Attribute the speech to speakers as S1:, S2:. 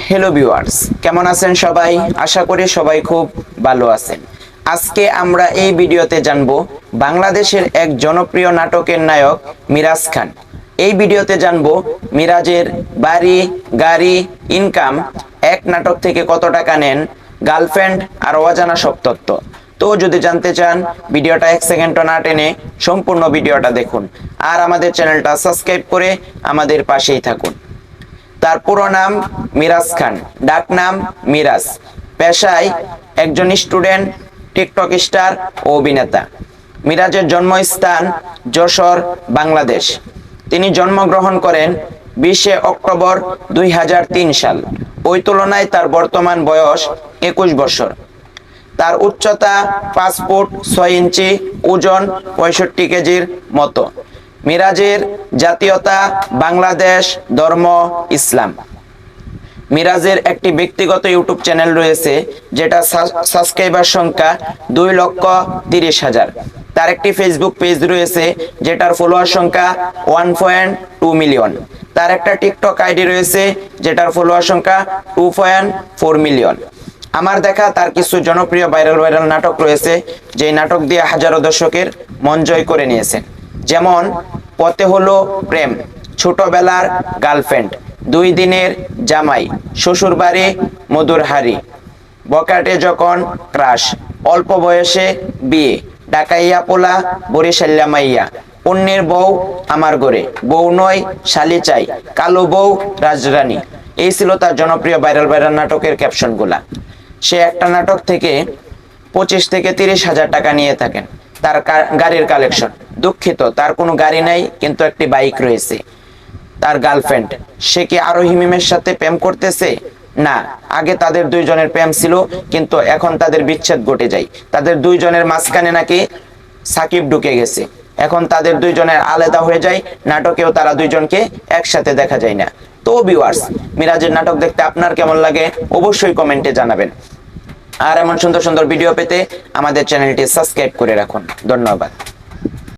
S1: Hello viewers, কেমন আছেন সবাই? আশা করি সবাই খুব ভালো আছেন। আজকে আমরা এই ভিডিওতে জানব বাংলাদেশের এক জনপ্রিয় নাটকের নায়ক মিরাজ খান। এই ভিডিওতে জানব মিরাজের বাড়ি, গাড়ি, ইনকাম, এক নাটক থেকে কত টাকা নেন, গার্লফ্রেন্ড আর অজানা সব তথ্য। তো যদি জানতে চান ভিডিওটা 1 সেকেন্ডও না টেনে সম্পূর্ণ ভিডিওটা দেখুন আর আমাদের চ্যানেলটা সাবস্ক্রাইব করে আমাদের পাশেই থাকুন। তার পুরো নাম মিরাজ খান, ডাক নাম মিরাজ, পেশায় একজন স্টুডেন্ট, টিকটক স্টার ও অভিনেতা। মিরাজের জন্মস্থান যশোর, বাংলাদেশ। তিনি জন্মগ্রহণ করেন 20 অক্টোবর 2003 সাল। ওই তুলনায় তার বর্তমান বয়স 21 বছর। তার উচ্চতা 5 ফুট 6 ইঞ্চি, ওজন 65 কেজির মতো। মিরাজের জাতীয়তা বাংলাদেশ, ধর্ম ইসলাম। মিরাজের একটি ব্যক্তিগত ইউটিউব চ্যানেল রয়েছে যেটা সাবস্ক্রাইবার সংখ্যা 2,30,000। তার একটি ফেসবুক পেজ রয়েছে যেটার ফলোয়ার সংখ্যা 1.2 মিলিয়ন। তার একটা টিকটক আইডি রয়েছে যেটার ফলোয়ার সংখ্যা 2.4 মিলিয়ন। আমার দেখা তার কিছু জনপ্রিয় ভাইরাল নাটক রয়েছে, যে নাটক দিয়ে হাজারো দর্শকের মন জয় করে নিয়েছেন। যেমন পথে হলো প্রেম, ছোটবেলার গার্লফ্রেন্ড, 2 দিনের জামাই, শ্বশুর বাড়ি, মধুর হাড়ি, বকাটে যখন ক্রাশ, অল্প বয়সে বিয়ে, ডাকাইয়া পোলা, বরিশাল্লা মাইয়া, অন্যের বউ আমার ঘরে, বউ নয় শালি চাই, কালো বউ রাজরানী। এই ছিল তার জনপ্রিয় ভাইরাল নাটকের ক্যাপশনগুলা। সে একটা নাটক থেকে 25 থেকে 30,000 টাকা নিয়ে থাকেন। তার গাড়ির কালেকশন, দুঃখিত তার কোনো গাড়ি নাই, কিন্তু একটি বাইক রয়েছে। তার গার্লফ্রেন্ড, সে কি আরোহী মিমের সাথে প্রেম করতেছে? না, আগে তাদের 2 জনের প্রেম ছিল, কিন্তু এখন তাদের বিচ্ছেদ ঘটে যায়। তাদের 2 জনের মাঝখানে নাকি সাকিব ঢুকে গেছে। এখন তাদের 2 জনের আলাদা হয়ে যায়। নাটকেও তারা 2 জনকে একসাথে দেখা যায় না। তো ভিউয়ার্স, মিরাজের নাটক দেখতে আপনার কেমন লাগে অবশ্যই কমেন্টে জানাবেন। আর এমন সুন্দর সুন্দর ভিডিও পেতে আমাদের চ্যানেলটি সাবস্ক্রাইব করে রাখুন। ধন্যবাদ।